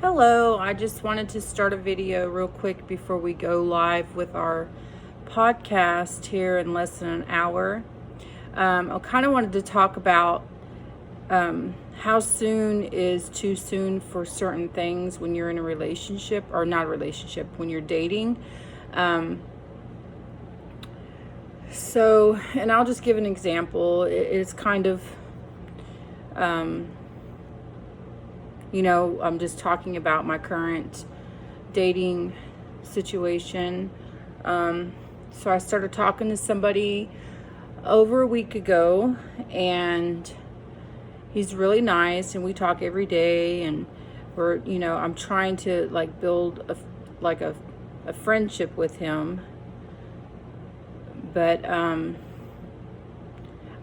Hello, I just wanted to start a video real quick before we go live with our podcast here in less than an hour. I kind of wanted to talk about how soon is too soon for certain things when you're in a relationship, or not a relationship, when you're dating. And I'll just give an example. It's kind of, I'm just talking about my current dating situation. So I started talking to somebody over a week ago, and he's really nice, and we talk every day, and I'm trying to build a friendship with him. But I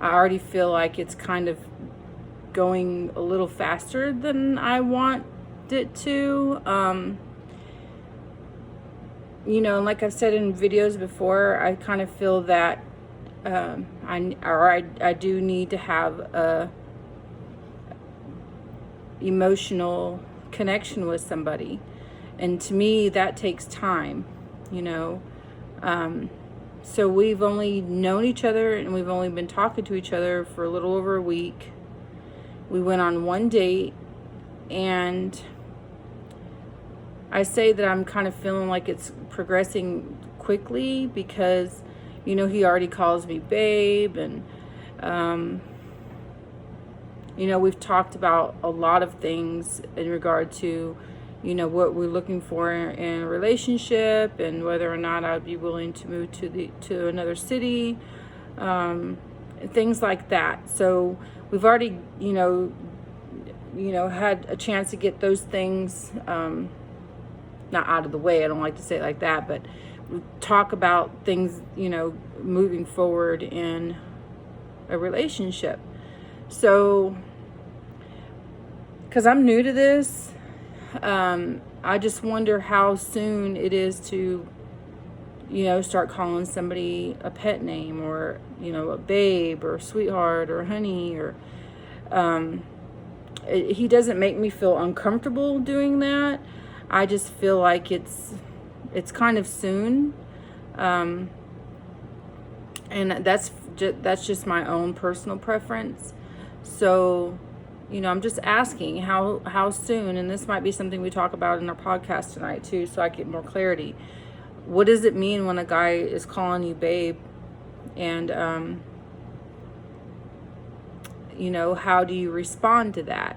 already feel like it's kind of going a little faster than I want it to. And like I've said in videos before, I kind of feel that I do need to have a emotional connection with somebody, and to me that takes time. So we've only known each other, and we've only been talking to each other for a little over a week. We went on one date, and I say that I'm kind of feeling like it's progressing quickly because, he already calls me babe, and, we've talked about a lot of things in regard to, what we're looking for in a relationship, and whether or not I'd be willing to move to another city, things like that. So we've already, had a chance to get those things, not out of the way. I don't like to say it like that, but we talk about things, moving forward in a relationship. So, because I'm new to this, I just wonder how soon it is to, start calling somebody a pet name, or, a babe, or sweetheart, or honey, or, he doesn't make me feel uncomfortable doing that. I just feel like it's kind of soon. And that's just my own personal preference. So, I'm just asking how soon, and this might be something we talk about in our podcast tonight too, so I get more clarity. What does it mean when a guy is calling you babe? And, how do you respond to that?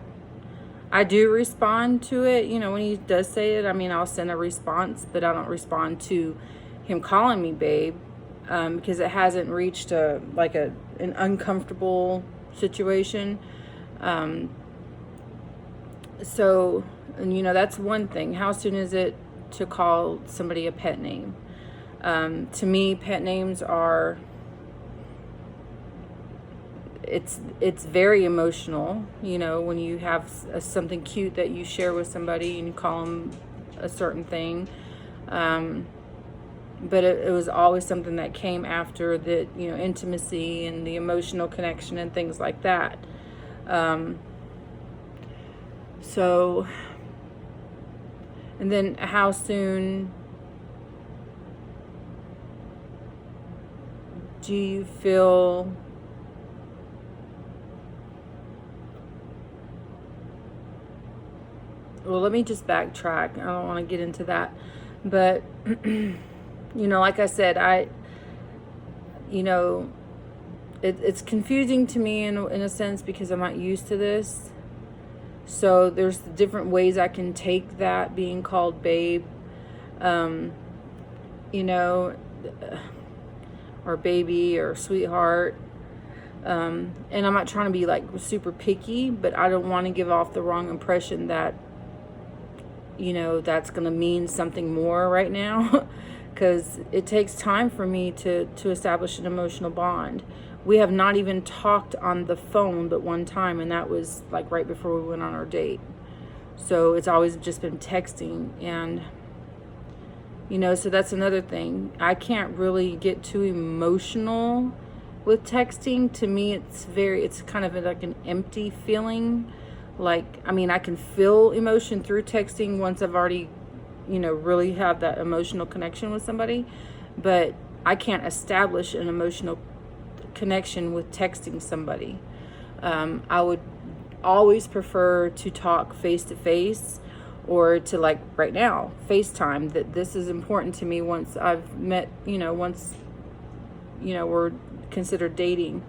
I do respond to it, when he does say it. I'll send a response, but I don't respond to him calling me babe, because it hasn't reached an uncomfortable situation. So, that's one thing. How soon is it to call somebody a pet name? To me, pet names are, it's very emotional, when you have something cute that you share with somebody and you call them a certain thing. But it was always something that came after the, intimacy and the emotional connection and things like that. And then how soon do you feel well, let me just backtrack. I don't want to get into that. But, like I said, it's confusing to me in a sense, because I'm not used to this. So there's different ways I can take that being called babe, or baby, or sweetheart. And I'm not trying to be super picky, but I don't want to give off the wrong impression that, that's going to mean something more right now, because it takes time for me to establish an emotional bond. We have not even talked on the phone but one time, and that was right before we went on our date. So it's always just been texting, and so that's another thing. I can't really get too emotional with texting. To me, it's kind of like an empty feeling. Like, I mean, I can feel emotion through texting once I've already, really have that emotional connection with somebody, but I can't establish an emotional connection with texting somebody. I would always prefer to talk face to face, or to, like right now, FaceTime. That this is important to me once I've met, once, we're considered dating.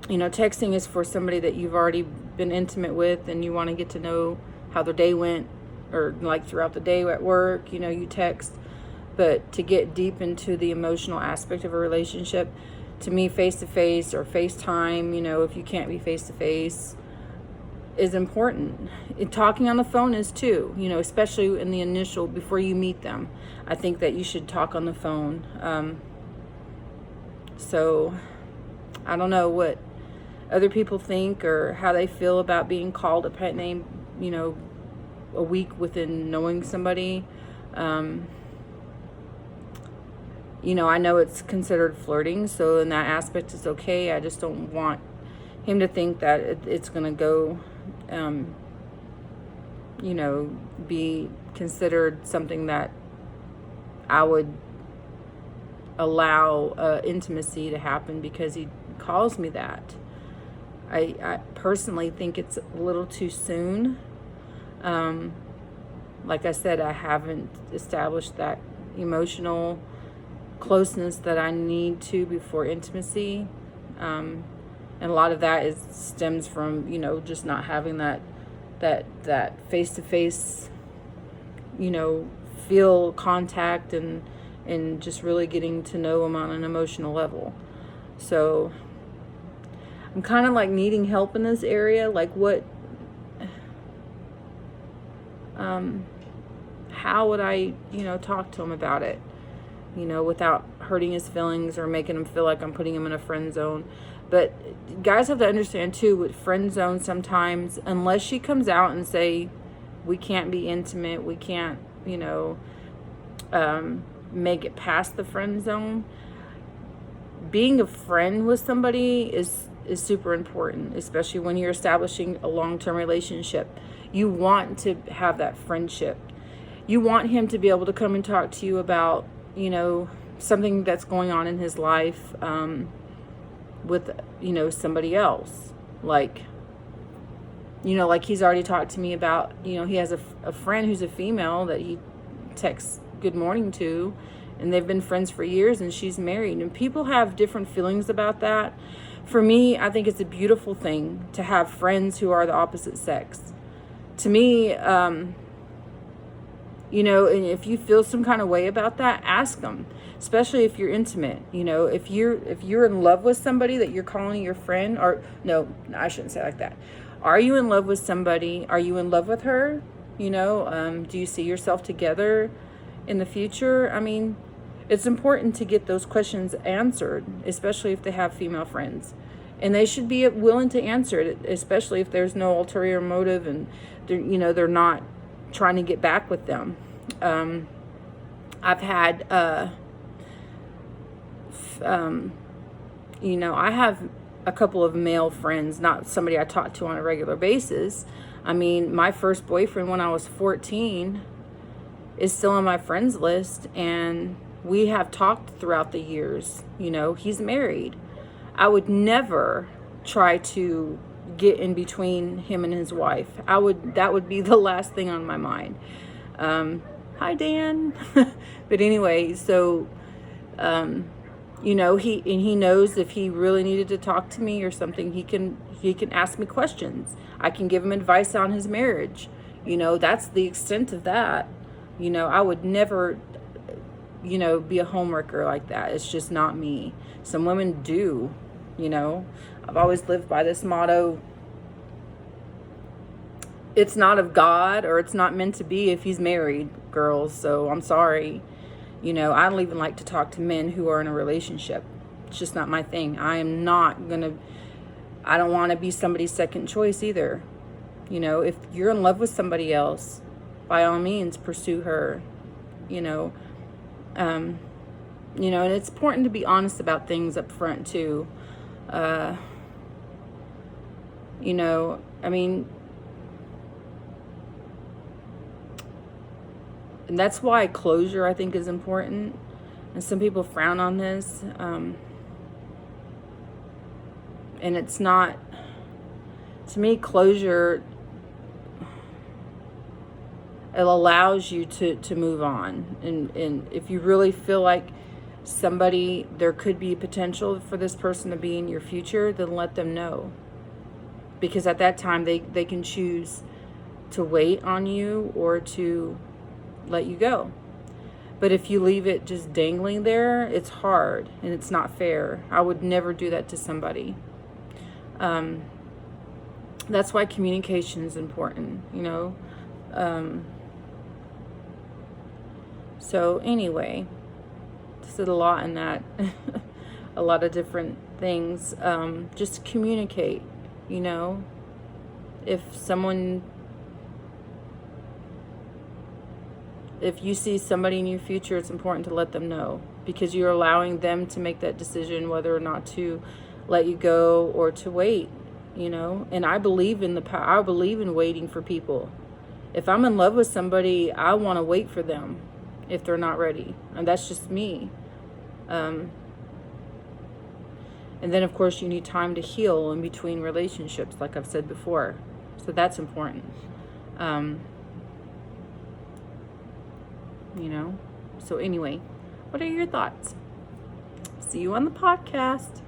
Texting is for somebody that you've already been intimate with and you want to get to know how their day went, or like throughout the day at work, you text. But to get deep into the emotional aspect of a relationship, to me, face to face or FaceTime, if you can't be face to face, is important. Talking on the phone is too, especially in the initial, before you meet them. I think that you should talk on the phone. So I don't know what other people think or how they feel about being called a pet name, a week within knowing somebody. I know it's considered flirting, so in that aspect it's okay. I just don't want him to think that it's going to go, be considered something that I would allow intimacy to happen because he calls me that. I personally think it's a little too soon. Like I said, I haven't established that emotional closeness that I need to before intimacy. And a lot of that stems from, just not having that face-to-face, feel contact and just really getting to know him on an emotional level. So I'm kind of like needing help in this area. Like how would I, talk to him about it, without hurting his feelings or making him feel like I'm putting him in a friend zone. But guys have to understand too, with friend zone, sometimes, unless she comes out and say, we can't be intimate, we can't, make it past the friend zone, being a friend with somebody is super important, especially when you're establishing a long-term relationship. You want to have that friendship. You want him to be able to come and talk to you about, something that's going on in his life, with, somebody else. Like he's already talked to me about, he has a friend who's a female that he texts good morning to, and they've been friends for years, and she's married. And people have different feelings about that. For me, I think it's a beautiful thing to have friends who are the opposite sex. To me, and if you feel some kind of way about that, ask them, especially if you're intimate. If you're in love with somebody that you're calling your friend, or no, I shouldn't say it like that. Are you in love with somebody? Are you in love with her? Do you see yourself together in the future? I mean, it's important to get those questions answered, especially if they have female friends. And they should be willing to answer it, especially if there's no ulterior motive and they're not trying to get back with them. I've had, I have a couple of male friends, not somebody I talk to on a regular basis. I mean, my first boyfriend when I was 14 is still on my friends list, and we have talked throughout the years. He's married. I would never try to get in between him and his wife. That would be the last thing on my mind. Hi, Dan. But anyway, so, he knows if he really needed to talk to me or something, he can ask me questions. I can give him advice on his marriage. That's the extent of that. I would never, be a homewrecker like that. It's just not me. Some women do, I've always lived by this motto: it's not of God, or it's not meant to be if he's married, girls. So I'm sorry. I don't even like to talk to men who are in a relationship. It's just not my thing. I don't want to be somebody's second choice either. If you're in love with somebody else, by all means, pursue her, and it's important to be honest about things up front too. I mean, and that's why closure, I think, is important. And some people frown on this. And it's not, to me, closure, it allows you to move on. And if you really feel like there could be potential for this person to be in your future, then let them know. Because at that time, they can choose to wait on you or to let you go. But if you leave it just dangling there, it's hard and it's not fair. I would never do that to somebody. That's why communication is important, So anyway, said a lot in that, a lot of different things. Just communicate, if you see somebody in your future, it's important to let them know, because you're allowing them to make that decision whether or not to let you go or to wait, And I believe I believe in waiting for people. If I'm in love with somebody, I want to wait for them if they're not ready. And that's just me. And then, of course, you need time to heal in between relationships, like I've said before. So that's important. So anyway, what are your thoughts? See you on the podcast.